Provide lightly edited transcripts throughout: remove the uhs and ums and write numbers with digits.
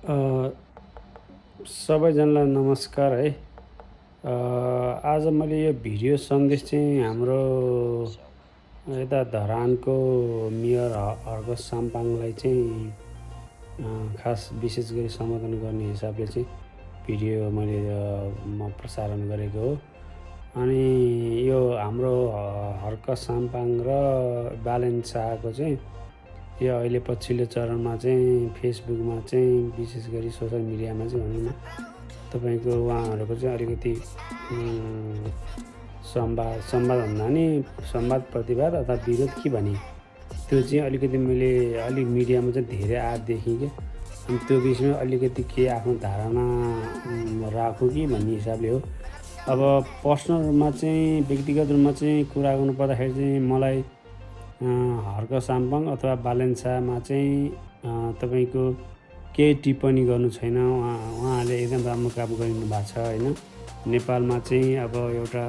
A, सबैजनालाई नमस्कार है। आज मैले यो भिडियो सन्देश चाहिँ हाम्रो यता धरानको मेयर हर्क साम्पाङलाई चाहिँ खास विशेष गरी सम्बोधन गर्ने हिसाबले चाहिँ भिडियो मैले म प्रसारण गरेको हो। अनि यो हाम्रो हर्क साम्पाङ र बालेन शाहको चाहिँ यो अहिले पछिल्लो चरणमा चाहिँ फेसबुकमा चाहिँ विशेष गरी सोसल मिडियामा चाहिँ भनौँ न तपाईँको उहाँहरूको चाहिँ अलिकति संवाद भन्दा नि संवाद प्रतिवाद अथवा विरोध के भने त्यो चाहिँ अलिकति मैले अलिक मिडियामा चाहिँ धेरै आएर देखेँ कि अनि त्यो विषयमा अलिकति के आफ्नो धारणा राखौँ कि भन्ने हिसाबले हो। अब पर्सनल रूपमा चाहिँ व्यक्तिगत रूपमा चाहिँ कुरा गर्नु पर्दाखेरि चाहिँ मलाई हर्क साम्पाङ अथवा बालेन शाहमा चाहिँ तपाईँको केही टिप्पणी गर्नु छैन। उहाँले एकदम राम्रो काम गरिनु भएको छ होइन। नेपालमा चाहिँ अब एउटा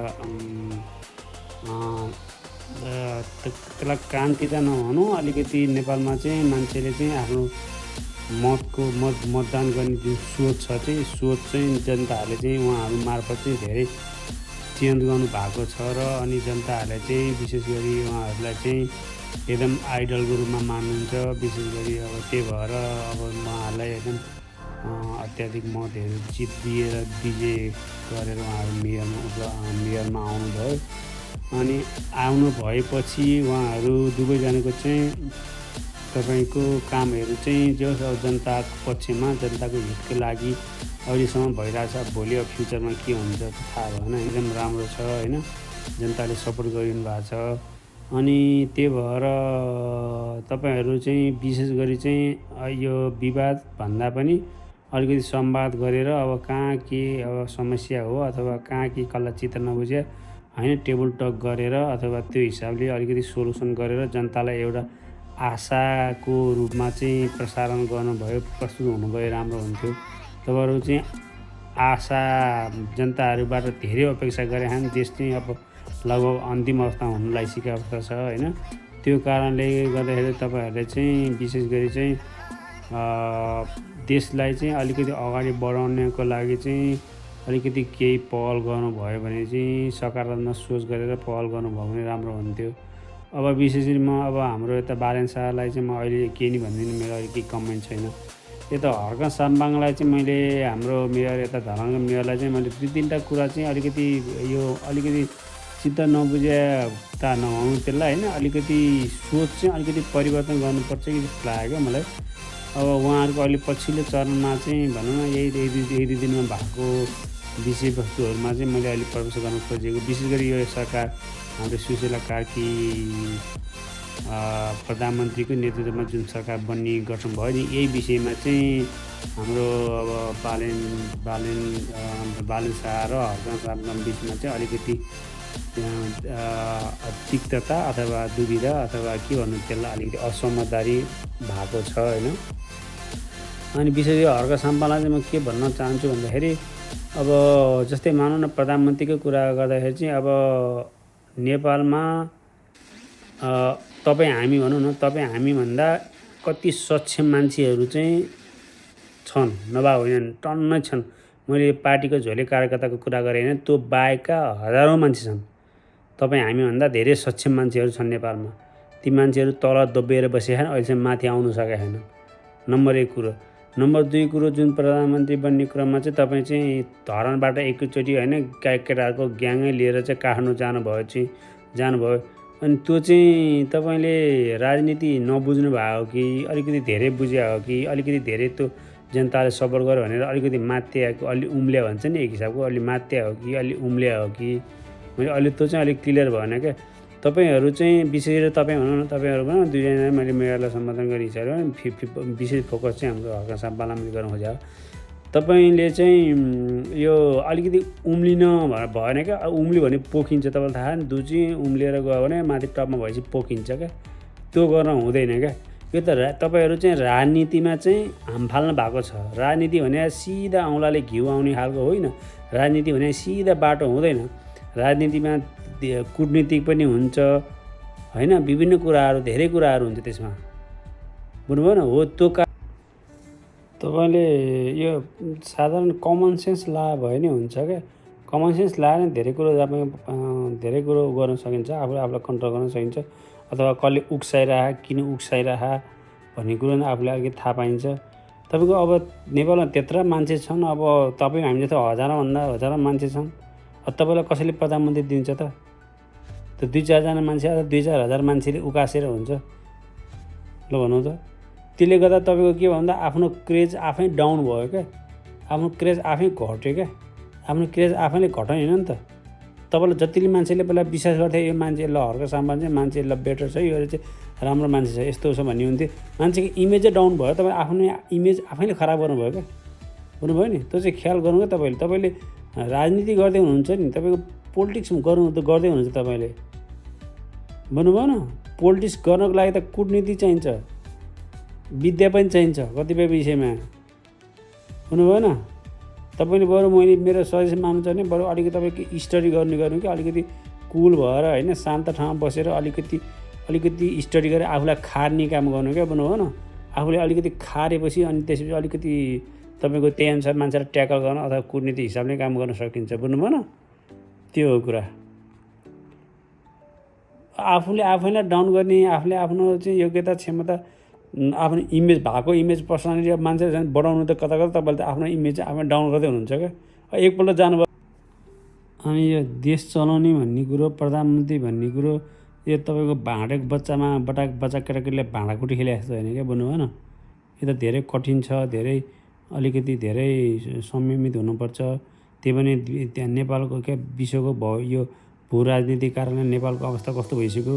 त्यसलाई क्रान्ति त नभनौँ, अलिकति नेपालमा चाहिँ मान्छेले चाहिँ आफ्नो मतदान गर्ने जुन सोच छ चाहिँ सोच चाहिँ जनताहरूले चाहिँ उहाँहरू मार्फत चाहिँ धेरै चेन्ज गर्नु भएको छ र अनि जनताहरूले चाहिँ विशेष गरी उहाँहरूलाई चाहिँ एकदम आइडलको रूपमा मान्नुहुन्छ। विशेष गरी अब त्यही भएर अब उहाँहरूलाई एकदम अत्याधिक मतहरू जित दिएर विजय गरेर उहाँहरू मेयरमा आउनुभयो। अनि आउनु भएपछि उहाँहरू दुवैजनाको चाहिँ तपाईँको कामहरू चाहिँ जो जनताको पक्षमा जनताको हितको लागि अहिलेसम्म भइरहेछ। भोलि अब फ्युचरमा के हुन्छ थाहा भएन, एकदम राम्रो छ होइन। जनताले सपोर्ट गरिदिनु भएको छ। अनि त्यही भएर तपाईँहरू चाहिँ विशेष गरी चाहिँ यो विवाद भन्दा पनि अलिकति संवाद गरेर अब कहाँ के अब समस्या हो अथवा कहाँ के कसलाई चित्त नबुझ्या होइन, टेबल टक गरेर अथवा त्यो हिसाबले अलिकति सोल्युसन गरेर जनतालाई एउटा आशाको रूपमा चाहिँ प्रसारण गर्नुभयो, प्रस्तुत हुनुभयो राम्रो हुन्थ्यो। तपाईँहरू चाहिँ आशा जनताहरूबाट धेरै अपेक्षा गरे छन्। देश चाहिँ अब लगभग अन्तिम अवस्था हुन लागिसकेको अवस्था छ होइन। त्यो कारणले गर्दाखेरि तपाईँहरूले चाहिँ विशेष गरी चाहिँ देशलाई चाहिँ अलिकति अगाडि बढाउनको लागि चाहिँ अलिकति केही पहल गर्नुभयो भने चाहिँ सकारात्मक सोच गरेर पहल गर्नुभयो भने राम्रो हुन्थ्यो। अब विशेष गरी म अब हाम्रो यता बालेन शाहलाई चाहिँ म अहिले केही नि भन्दिनँ, मेरो अहिले केही कमेन्ट छैन। यता हर्क साम्पाङलाई चाहिँ मैले हाम्रो मेयर यता धरानको मेयरलाई चाहिँ मैले दुई तिनवटा कुरा चाहिँ अलिकति यो अलिकति चित्त नबुझ्या त नहुनु त्यसलाई होइन, अलिकति सोच चाहिँ अलिकति परिवर्तन गर्नुपर्छ कि जस्तो लाग्यो मलाई। अब उहाँहरूको अहिले पछिल्लो चरणमा चाहिँ भनौँ न यही दुई दिनमा भएको विषयवस्तुहरूमा चाहिँ मैले अहिले प्रवेश गर्न खोजेको। विशेष गरी यो सरकार हाम्रो सुशीला कार्की प्रधानमन्त्रीको नेतृत्वमा जुन सरकार बन्ने गठन भयो नि, यही विषयमा चाहिँ हाम्रो अब बालेन शाह र हर्क साम्पाङ बिचमा चाहिँ अलिकति तिक्तता अथवा दुविधा अथवा के भन्नु त्यसलाई अलिकति असमझदारी भएको छ होइन। अनि विशेष गरी हर्क साम्पाङलाई चाहिँ म के भन्न चाहन्छु भन्दाखेरि अब जस्तै मानौँ न प्रधानमन्त्रीको कुरा गर्दाखेरि चाहिँ अब नेपालमा तपाईँ हामी भनौँ न, तपाईँ हामीभन्दा कति सक्षम मान्छेहरू चाहिँ छन्, नभए होइनन्, टन्नै छन्। मैले पार्टीको झोले कार्यकर्ताको कुरा गरेँ होइन, त्यो बाहेकका हजारौँ मान्छे छन्। तपाईँ हामीभन्दा धेरै सक्षम मान्छेहरू छन् नेपालमा। ती मान्छेहरू तल दबिएर बसेका छन्, अहिलेसम्म माथि आउनु सकेका छैनन्। नम्बर 1 कुरो। नम्बर 2 कुरो, जुन प्रधानमन्त्री बन्ने क्रममा चाहिँ तपाईँ चाहिँ धरानबाट एकैचोटि होइन केटाहरूको ग्याङै लिएर चाहिँ काठमाडौँ जानुभयो। अनि त्यो चाहिँ तपाईँले राजनीति नबुझ्नु भएको हो कि अलिकति धेरै बुझ्या हो कि अलिकति धेरै त्यो जनताले सपोर्ट गर्यो भनेर अलिकति मात्या अलि उम्ल्या भन्छ नि एक हिसाबको, अलि मात्या हो कि अलि उम्ल्या हो कि मैले अलि त्यो चाहिँ अलिक क्लियर भएन क्या। तपाईँहरू चाहिँ विशेष गरी तपाईँ भनौँ न, तपाईँहरूमा दुईजना मैले मेयरलाई सम्बोधन गर्ने हिसाबले विशेष फोकस चाहिँ हाम्रो हर्क साम्पाङलाई गर्न खोजेको। तपाईँले चाहिँ यो अलिकति उम्लिन भएन क्या। उम्ल्यो भने पोखिन्छ, तपाईँलाई थाहा नि, दुजी उम्लिएर गयो भने माथि टपमा भएपछि पोखिन्छ क्या। त्यो गर्न हुँदैन क्या। यो त तपाईँहरू चाहिँ राजनीतिमा चाहिँ हाम फाल्नु भएको छ। राजनीति भने सिधा औँलाले घिउ आउने खालको होइन। राजनीति भने सिधा बाटो हुँदैन। राजनीतिमा कूटनीतिक पनि हुन्छ होइन, विभिन्न कुराहरू धेरै कुराहरू हुन्छ त्यसमा, बुझ्नुभयो न। हो त्यो तपाईँले यो साधारण कमन सेन्स ला भए नि हुन्छ क्या। कमन सेन्स लाएर नै धेरै कुरो धेरै कुरो गर्न सकिन्छ, आफूले आफूलाई कन्ट्रोल गर्न सकिन्छ। अथवा कसले उक्साइरह, किन उक्साइरह भन्ने कुरो नै आफूले अलिकति थाहा पाइन्छ। तपाईँको अब नेपालमा त्यत्रा मान्छे छन्, अब तपाईँ हामी जस्तो हजारौँ मान्छे छन्। तपाईँलाई कसैले प्रधानमन्त्री दिन्छ त? त्यो 2-4जना मान्छे अथवा 2-4 हजार मान्छेले उकासेर हुन्छ, ल भनौँ त। त्यसले गर्दा तपाईँको के भन्दा आफ्नो क्रेज आफै डाउन भयो क्या, आफ्नो क्रेज आफै घट्यो क्या। आफ्नो क्रेज आफैले घटाउने होइन नि त। तपाईँलाई जतिले मान्छेले पहिला विश्वास गर्थे यो मान्छे ल हर्क सामान चाहिँ मान्छे ल बेटर छ, यो चाहिँ राम्रो मान्छे छ, यस्तो छ भन्ने हुन्थ्यो। मान्छेको इमेजै डाउन भयो, तपाईँ आफ्नो इमेज आफैले खराब गर्नुभयो क्या, बुझ्नुभयो नि। त्यो चाहिँ ख्याल गर्नु क्या। तपाईँले राजनीति गर्दै हुनुहुन्छ नि, तपाईँको पोलिटिक्स गर्नु त गर्दै हुनुहुन्छ तपाईँले, बुझ्नुभयो न। पोलिटिक्स गर्नको लागि त कूटनीति चाहिन्छ, विद्या पनि चाहिन्छ कतिपय विषयमा, बुझ्नुभयो न। तपाईँले बरु मैले मेरो सजेसन मान्नुहुन्छ भने बरु अलिकति तपाईँको स्टडी गर्नु कि अलिकति कुल भएर होइन, शान्त ठाउँमा बसेर अलिकति स्टडी गरेर आफूलाई खार्ने काम गर्नु क्या, बुझ्नुभयो न। आफूले अलिकति खारेपछि अनि त्यसपछि अलिकति तपाईँको त्यही अनुसार मान्छेलाई ट्याकल गर्न अथवा कूटनीति हिसाबले काम गर्न सकिन्छ, बुझ्नुभयो न। त्यो हो कुरा। आफूले आफैलाई डाउन गर्ने, आफूले आफ्नो चाहिँ योग्यता क्षमता आफ्नो इमेज भएको इमेज पर्सनालिटी अब मान्छे बढाउनु त कता तपाईँले त आफ्नो इमेज आफै डाउन गर्दै हुनुहुन्छ क्या। एकपल्ट जानुभयो अनि यो देश चलाउने भन्ने कुरो, प्रधानमन्त्री भन्ने कुरो, यो तपाईँको भाँडेको बच्चा केटाकेटीले भाँडाकुटी खेले जस्तो होइन क्या, बुझ्नुभयो न। यो त धेरै कठिन छ, अलिकति धेरै संयमित हुनुपर्छ। त्यही पनि त्यहाँ नेपालको क्या विश्वको यो भू राजनीतिक कारणले नेपालको अवस्था कस्तो भइसक्यो।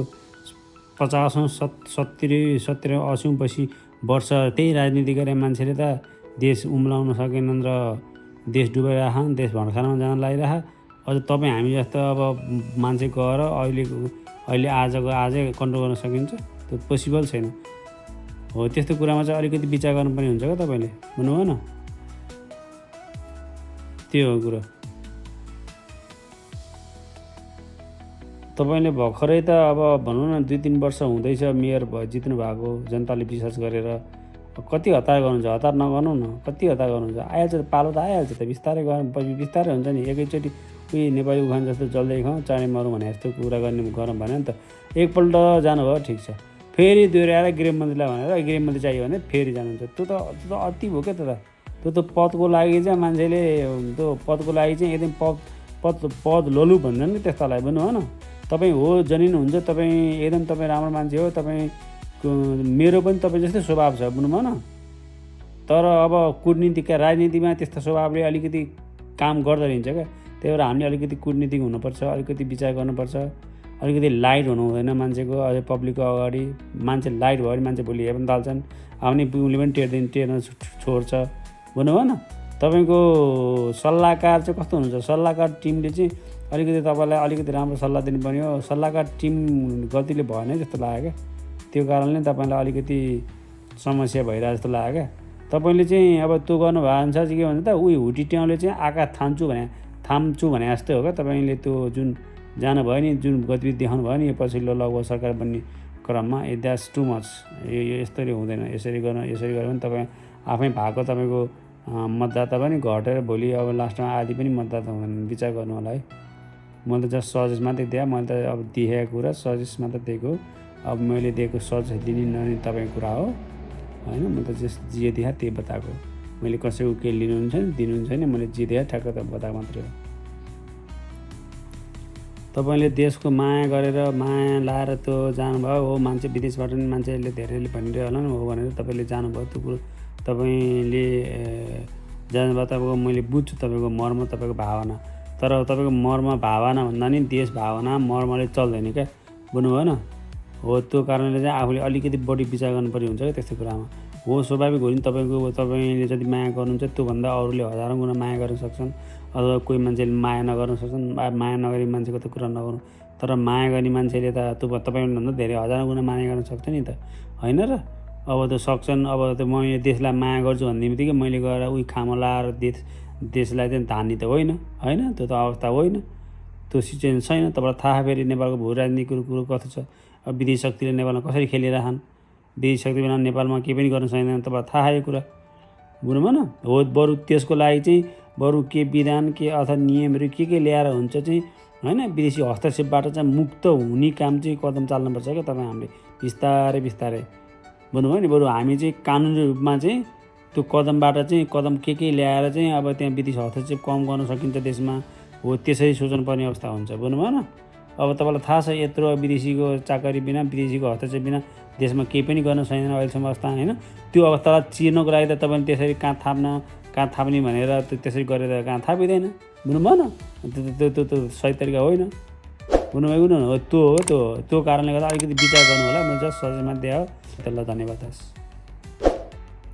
50औँ 70-80 पछि वर्ष त्यही राजनीति गरे मान्छेले त देश उम्लाउन सकेनन् र देश डुबाइरहन्, देश भण्डखानामा जान लागिरह। अझ तपाईँ हामी जस्तो अब मान्छे गएर अहिले आजै कन्ट्रोल गर्न सकिन्छ? त्यो पोसिबल छैन। हो, त्यस्तो कुरामा चाहिँ अलिकति विचार गर्नुपर्ने हुन्छ क्या तपाईँले, बुझ्नुभयो न। त्यो हो कुरो। तपाईँले भर्खरै त अब भनौँ न 2-3 वर्ष हुँदैछ मेयर जित्नु भएको, जनताले विश्वास गरेर। कति हतार गर्नुहुन्छ? हतार नगर्नु न, कति हतार गर्नुहुन्छ? आइहाल्छ त, पालो त आइहाल्छ त, बिस्तारै बिस्तारै हुन्छ नि। एकैचोटि उयो नेपाली उखान जस्तो जल्दै खाउँ चाँडै मरौँ भने जस्तो कुरा गरौँ भने नि त। एकपल्ट जानुभयो ठिक छ, फेरि दोहोऱ्याएर गृहमन्त्रीलाई भनेर गृहमन्त्री चाहियो भने फेरि जानुहुन्छ। त्यो त अति भयो क्या। त्यो त पदको लागि चाहिँ मान्छेले त्यो पदको लागि चाहिँ एकदम पद लोलु भन्छन् नि त्यस्तालाई, बुझ्नुभयो न। तपाईँ हो जनिन हुन्छ, तपाईँ एकदम तपाईँ राम्रो मान्छे हो, तपाईँको मेरो पनि तपाईँ जस्तै स्वभाव छ, बुझ्नुभयो न। तर अब कूटनीतिका राजनीतिमा त्यस्तो स्वभावले अलिकति काम गर्दो रहन्छ क्या। त्यही भएर हामीले अलिकति कूटनीतिक हुनुपर्छ, अलिकति विचार गर्नुपर्छ, अलिकति लाइट हुनु हुँदैन मान्छेको अझै पब्लिकको अगाडि। मान्छे लाइट भयो भने मान्छे भोलि हेर्न थाल्छन्, आउने उसले पनि टेर्न छोड्छ, बुझ्नुभयो न। तपाईँको सल्लाहकार चाहिँ कस्तो हुनुहुन्छ? सल्लाहकार टिमले चाहिँ अलिकति तपाईँलाई अलिकति राम्रो सल्लाह दिनुपर्ने हो। सल्लाहकार टिम गतिले भएन जस्तो लाग्यो क्या। त्यो कारणले तपाईँलाई अलिकति समस्या भइरहेको जस्तो लाग्यो क्या। तपाईँले चाहिँ अब त्यो गर्नुभयो अनुसार चाहिँ के भन्छ त, उही हुटिट्याउँले चाहिँ आकाश थाम्छु भने जस्तै हो क्या। तपाईँले त्यो जुन जानुभयो नि, जुन गतिविधि देखाउनु भयो नि यो पछिल्लो लगभग सरकार बन्ने क्रममा, द्याट्स टु मच। यो यस्तरी हुँदैन, यसरी गऱ्यो भने तपाईँ आफै भएको तपाईँको मतदाता पनि घटेर भोलि अब लास्टमा आदि पनि मतदाता हुँदैन। विचार गर्नु होला है। मैले त जस्ट सजेस्ट मात्रै दिएँ, मैले त अब देखेको कुरा सजेस्ट मात्रै दिएको। अब मैले दिएको सजेस्ट दिने नदिने तपाईँको कुरा हो होइन। म त जस्ट जे देखाएँ त्यही बताएको। मैले कसैको केही लिनुहुन्छ नि दिनुहुन्छ नि, मैले जे देखाएँ ठ्याक्क त बताएको मात्रै हो। तपाईँले देशको माया गरेर माया लाएर त्यो जानुभयो हो। मान्छे विदेशबाट पनि मान्छेले धेरैले भनिरह्यो होला नि हो भनेर तपाईँले जानुभयो। त्यो कुरो तपाईँले जानुभयो। तपाईँको मैले बुझ्छु तपाईँको मर्म, तपाईँको भावना। तर तपाईँको मर्म भावना भन्दा नि देश भावना मर्मले चल्दैन क्या, बुझ्नुभयो न। हो, त्यो कारणले चाहिँ आफूले अलिकति बढी विचार गर्नुपर्ने हुन्छ क्या त्यस्तो कुरामा। हो, स्वाभाविक हो नि। तपाईँले जति माया गर्नुहुन्छ त्योभन्दा अरूले हजारौँ गुणा माया गर्न सक्छन्। अथवा कोही मान्छेले माया नगर्न सक्छन्। माया नगरी मान्छेको त कुरा नगर्नु। तर माया गर्ने मान्छेले त त्यो तपाईँभन्दा धेरै हजारौँ गुणा माया गर्न सक्छ नि त, होइन र। अब त सक्छन्। अब त मैले देशलाई माया गर्छु भन्ने बित्तिकै मैले गएर उही खामा लाएर देशलाई चाहिँ धान्ने त होइन, त्यो त अवस्था होइन, त्यो सिचुएसन छैन। तपाईँलाई थाहा फेरि नेपालको भू राजनीतिको कुरो कस्तो छ। अब विदेशी शक्तिले नेपालमा कसरी खेलिरहन्, विदेशी शक्ति बिना नेपालमा केही पनि गर्न सक्दैन, तपाईँलाई थाहा यो कुरा, बुझ्नुभयो न। हो बरु त्यसको लागि चाहिँ बरु के विधान के अथवा नियमहरू के ल्याएर हुन्छ चाहिँ होइन, विदेशी हस्तक्षेपबाट चाहिँ मुक्त हुने काम चाहिँ कदम चाल्नुपर्छ क्या तपाईँ हामीले बिस्तारै बिस्तारै, बुझ्नुभयो नि। बरु हामी चाहिँ कानुनी रूपमा चाहिँ त्यो कदमबाट चाहिँ कदम के ल्याएर चाहिँ अब त्यहाँ विदेशी हस्तक्षेप कम गर्न सकिन्छ देशमा, हो त्यसरी सोच्नुपर्ने अवस्था हुन्छ, बुझ्नुभयो न। अब तपाईँलाई थाहा छ यत्रो विदेशीको चाकरी बिना, विदेशीको हस्तक्षेप बिना देशमा केही पनि गर्न सकिँदैन अहिलेसम्म अवस्था होइन। त्यो अवस्थालाई चिर्नको लागि त तपाईँले त्यसरी कहाँ थाप्ने भनेर त्यसरी गरेर कहाँ थापिँदैन, बुझ्नुभयो न। त्यो सही तरिका होइन, बुझ्नुभएको न। हो त्यो कारणले गर्दा अलिकति विचार गर्नु होला। मैले जस्ट सजेसनमा दिए हो। त्यसलाई धन्यवाद।